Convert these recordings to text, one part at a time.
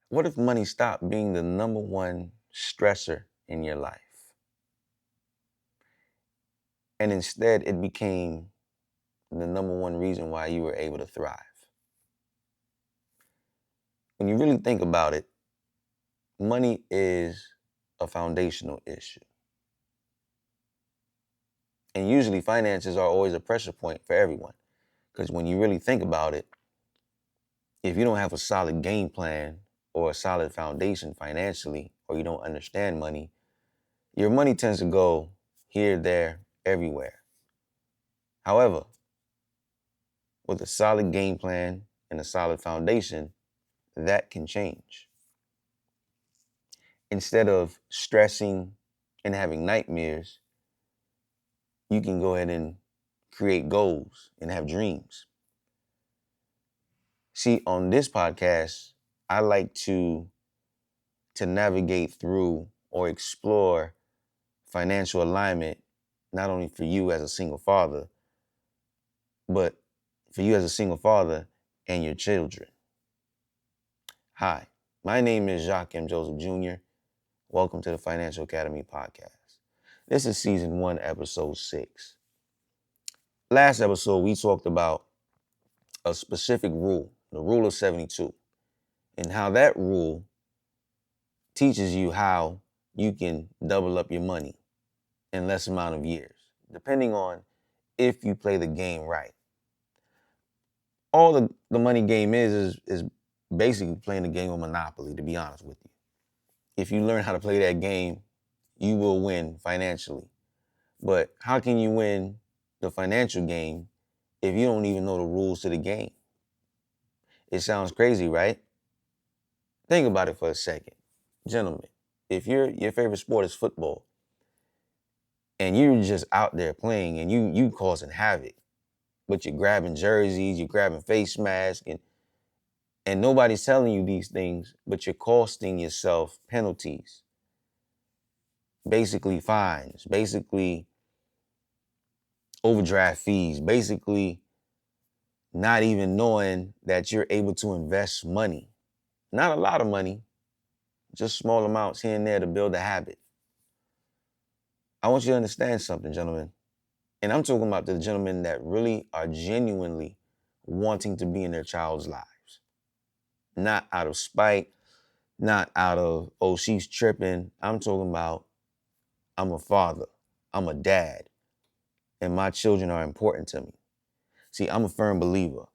What if money stopped being the number one stressor in your life? And instead it became the number one reason why you were able to thrive. When you really think about it, money is a foundational issue. And usually finances are always a pressure point for everyone. Because when you really think about it, if you don't have a solid game plan or a solid foundation financially, or you don't understand money, your money tends to go here, there, everywhere. However, with a solid game plan and a solid foundation, that can change. Instead of stressing and having nightmares, you can go ahead and create goals and have dreams. See, on this podcast, I like to navigate through or explore financial alignment, not only for you as a single father, but for you as a single father and your children. Hi, my name is Jacques M. Joseph Jr. Welcome to the Financial Academy podcast. This is season 1, episode 6. Last episode, we talked about a specific rule, the rule of 72, and how that rule teaches you how you can double up your money in less amount of years, depending on if you play the game right. All the money game is basically playing the game of Monopoly, to be honest with you. If you learn how to play that game, you will win financially. But how can you win the financial game if you don't even know the rules to the game? It sounds crazy, right? Think about it for a second. Gentlemen, if your favorite sport is football and you're just out there playing and you causing havoc, but you're grabbing jerseys, you're grabbing face masks, and nobody's telling you these things, but you're costing yourself penalties, basically fines, basically overdraft fees, basically not even knowing that you're able to invest money. Not a lot of money, just small amounts here and there to build a habit. I want you to understand something, gentlemen. And I'm talking about the gentlemen that really are genuinely wanting to be in their child's lives. Not out of spite, not out of, oh, she's tripping. I'm talking about, I'm a father, I'm a dad, and my children are important to me. See, I'm a firm believer.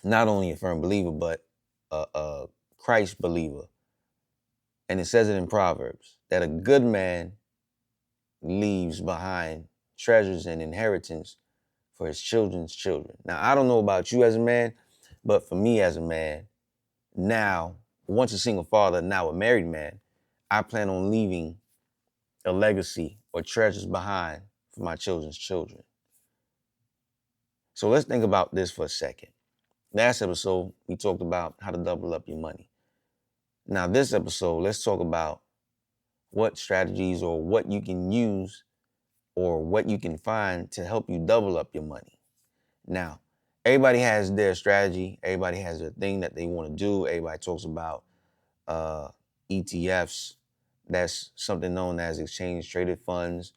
Not only a firm believer, but a Christ believer. And it says it in Proverbs that a good man leaves behind treasures and inheritance for his children's children. Now, I don't know about you as a man, but for me as a man, now, once a single father, now a married man, I plan on leaving a legacy or treasures behind for my children's children. So let's think about this for a second. Last episode, we talked about how to double up your money. Now, this episode, let's talk about what strategies or what you can use or what you can find to help you double up your money. Now, everybody has their strategy. Everybody has their thing that they want to do. Everybody talks about ETFs. That's something known as exchange traded funds.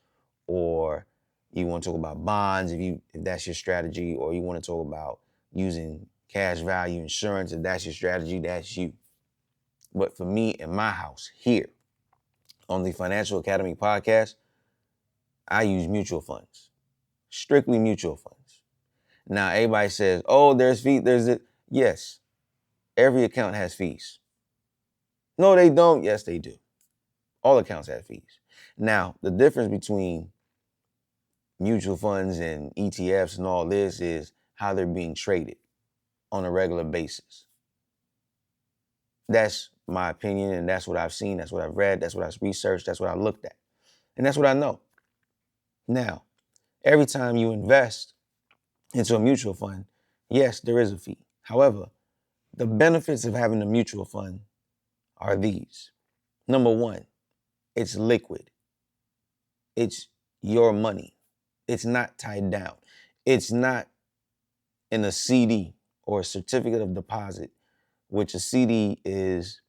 Or you want to talk about bonds if that's your strategy, or you want to talk about using cash value insurance. If that's your strategy, that's you. But for me in my house here on the Financial Academy podcast, I use mutual funds, strictly mutual funds. Now, everybody says, oh, there's fees, there's it. Yes, every account has fees. No, they don't. Yes, they do. All accounts have fees. Now, the difference between mutual funds and ETFs and all this is how they're being traded on a regular basis. That's my opinion, and that's what I've seen, that's what I've read, that's what I've researched, that's what I looked at, and that's what I know. Now, every time you invest into a mutual fund, yes, there is a fee. However, the benefits of having a mutual fund are these. Number one, it's liquid. It's your money. It's not tied down. It's not in a CD or a certificate of deposit, which a CD is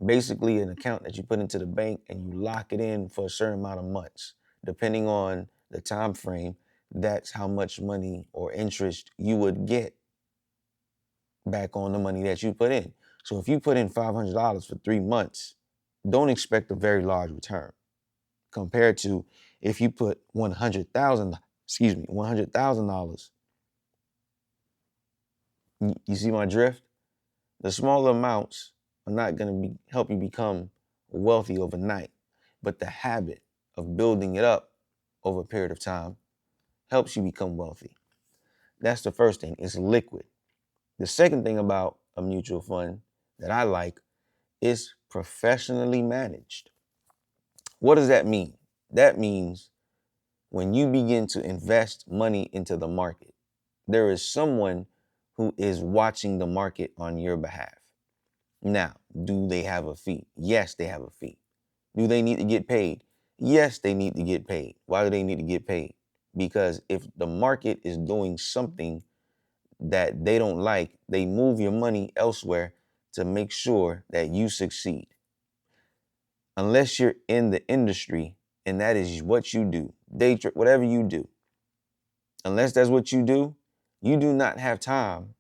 basically an account that you put into the bank and you lock it in for a certain amount of months. Depending on the time frame, that's how much money or interest you would get back on the money that you put in. So if you put in $500 for 3 months, don't expect a very large return compared to if you put $100,000. You see my drift? The smaller amounts are not going to help you become wealthy overnight, but the habit of building it up over a period of time helps you become wealthy. That's the first thing. It's liquid. The second thing about a mutual fund that I like is professionally managed. What does that mean? That means when you begin to invest money into the market, there is someone who is watching the market on your behalf. Now, do they have a fee? Yes, they have a fee. Do they need to get paid? Yes, they need to get paid. Why do they need to get paid? Because if the market is doing something that they don't like, they move your money elsewhere to make sure that you succeed. Unless you're in the industry and that is what you do, day trade, whatever you do, unless that's what you do not have time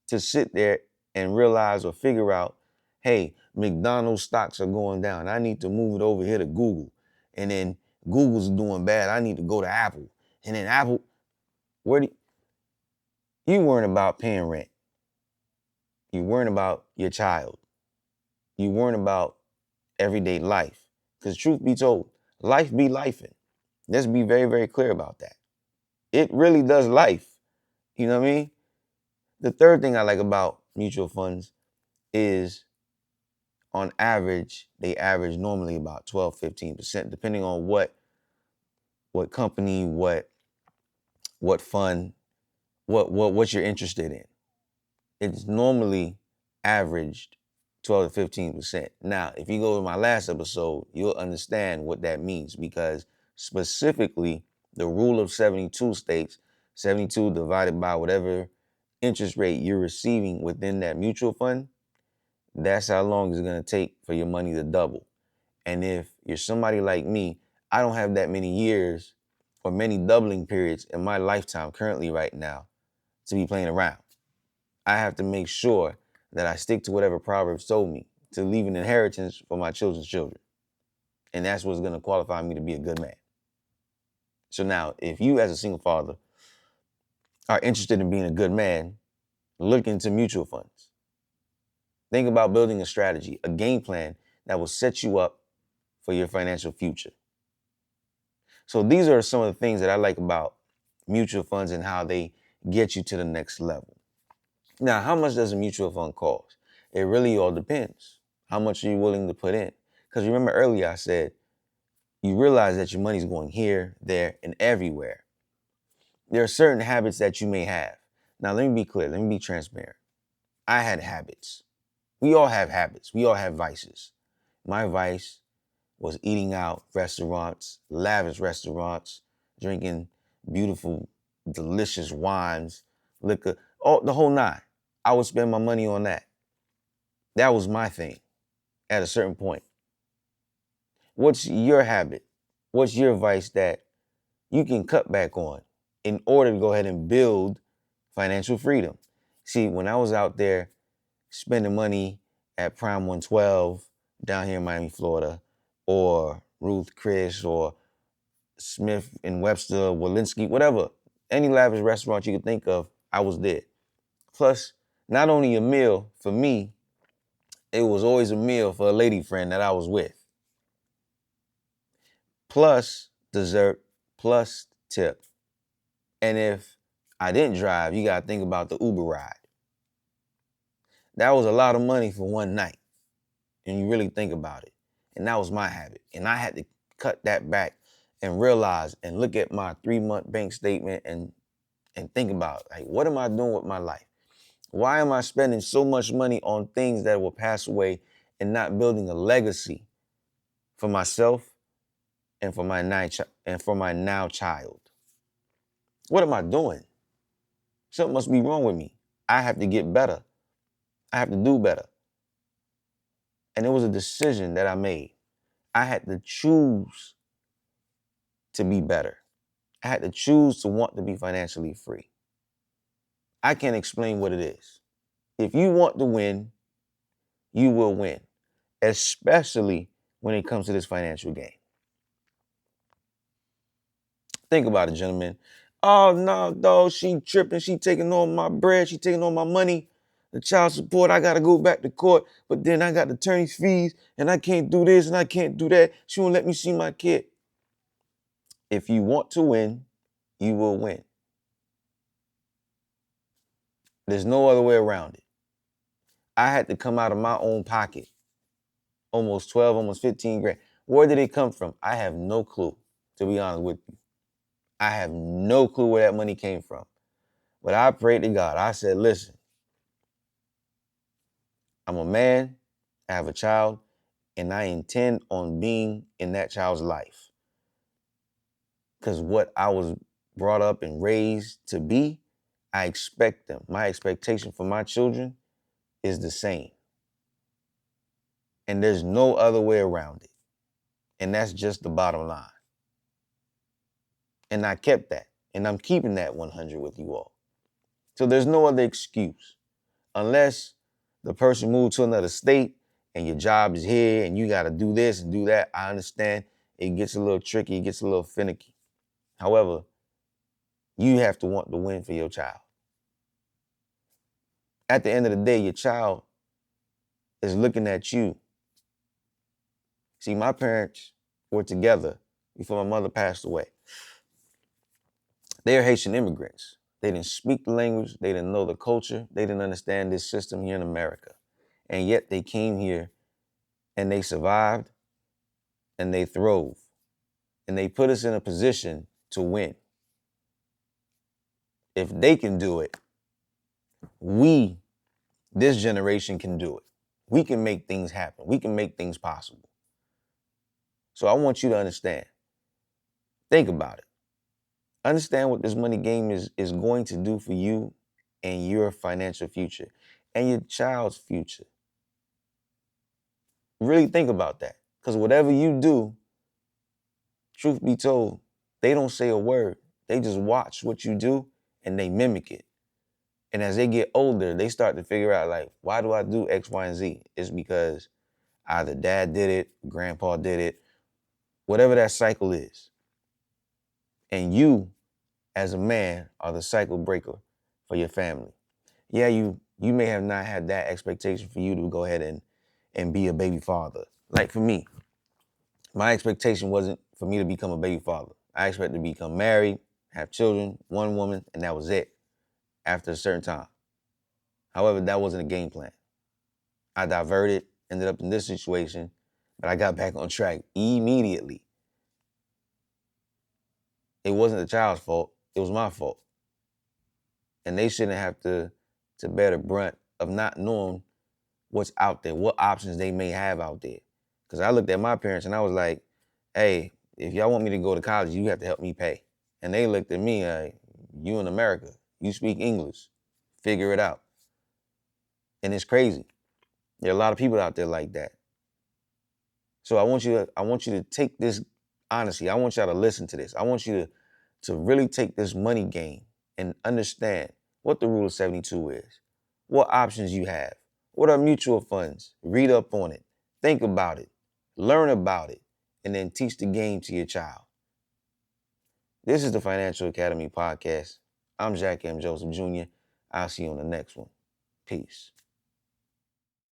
to sit there and realize or figure out, hey, McDonald's stocks are going down. I need to move it over here to Google. And then Google's doing bad. I need to go to Apple. And then Apple, where do you worrying about paying rent? You worrying about your child. You worrying about everyday life. Because truth be told, life be lifing. Let's be very, very clear about that. It really does life. You know what I mean? The third thing I like about mutual funds is on average, they average normally about 12, 15%, depending on what company, what fund, what you're interested in. It's normally averaged 12 to 15%. Now, if you go to my last episode, you'll understand what that means because specifically the rule of 72 states 72 divided by whatever interest rate you're receiving within that mutual fund, that's how long it's going to take for your money to double. And if you're somebody like me, I don't have that many years or many doubling periods in my lifetime currently right now to be playing around. I have to make sure that I stick to whatever Proverbs told me to leave an inheritance for my children's children. And that's what's going to qualify me to be a good man. So now, if you as a single father are interested in being a good man, look into mutual funds. Think about building a strategy, a game plan that will set you up for your financial future. So these are some of the things that I like about mutual funds and how they get you to the next level. Now, how much does a mutual fund cost? It really all depends. How much are you willing to put in? Because remember earlier I said, you realize that your money's going here, there, and everywhere. There are certain habits that you may have. Now, let me be clear. Let me be transparent. I had habits. We all have habits. We all have vices. My vice was eating out restaurants, lavish restaurants, drinking beautiful, delicious wines, liquor, the whole nine. I would spend my money on that. That was my thing at a certain point. What's your habit? What's your vice that you can cut back on in order to go ahead and build financial freedom? See, when I was out there spending money at Prime 112 down here in Miami, Florida, or Ruth Chris or Smith and Webster, Walensky, whatever, any lavish restaurant you could think of, I was there. Plus, not only a meal for me, it was always a meal for a lady friend that I was with. Plus dessert, plus tip. And if I didn't drive, you got to think about the Uber ride. That was a lot of money for one night. And you really think about it. And that was my habit. And I had to cut that back and realize and look at my 3-month bank statement and think about, like, what am I doing with my life? Why am I spending so much money on things that will pass away and not building a legacy for myself and for my now child? What am I doing? Something must be wrong with me. I have to get better. I have to do better. And it was a decision that I made. I had to choose to be better. I had to choose to want to be financially free. I can't explain what it is. If you want to win, you will win, especially when it comes to this financial game. Think about it, gentlemen. Oh, no, dog, she tripping. She taking all my bread. She taking all my money. The child support, I got to go back to court. But then I got attorney's fees, and I can't do this, and I can't do that. She won't let me see my kid. If you want to win, you will win. There's no other way around it. I had to come out of my own pocket. Almost 12, almost 15 grand. Where did it come from? I have no clue, to be honest with you. I have no clue where that money came from. But I prayed to God. I said, listen, I'm a man, I have a child, and I intend on being in that child's life. Because what I was brought up and raised to be, I expect them. My expectation for my children is the same. And there's no other way around it. And that's just the bottom line. And I kept that. And I'm keeping that 100 with you all. So there's no other excuse. Unless the person moved to another state and your job is here and you got to do this and do that. I understand it gets a little tricky, it gets a little finicky. However, you have to want to win for your child. At the end of the day, your child is looking at you. See, my parents were together before my mother passed away. They are Haitian immigrants. They didn't speak the language. They didn't know the culture. They didn't understand this system here in America. And yet they came here and they survived and they throve. And they put us in a position to win. If they can do it, we, this generation, can do it. We can make things happen. We can make things possible. So I want you to understand. Think about it. Understand what this money game is going to do for you and your financial future and your child's future. Really think about that. Because whatever you do, truth be told, they don't say a word. They just watch what you do and they mimic it. And as they get older, they start to figure out, like, why do I do X, Y, and Z? It's because either dad did it, grandpa did it, whatever that cycle is. And you, as a man, are the cycle breaker for your family. Yeah, you may have not had that expectation for you to go ahead and be a baby father. Like for me, my expectation wasn't for me to become a baby father. I expected to become married, have children, one woman, and that was it after a certain time. However, that wasn't a game plan. I diverted, ended up in this situation, but I got back on track immediately. It wasn't the child's fault. It was my fault. And they shouldn't have to bear the brunt of not knowing what's out there, what options they may have out there. Because I looked at my parents and I was like, hey, if y'all want me to go to college, you have to help me pay. And they looked at me like, you in America, you speak English, figure it out. And it's crazy. There are a lot of people out there like that. So I want you to take this honestly. I want y'all to listen to this. I want you to really take this money game and understand what the rule of 72 is, what options you have, what are mutual funds. Read up on it, think about it, learn about it, and then teach the game to your child. This is the Financial Academy Podcast. I'm Jacques M. Joseph Jr. I'll see you on the next one. Peace.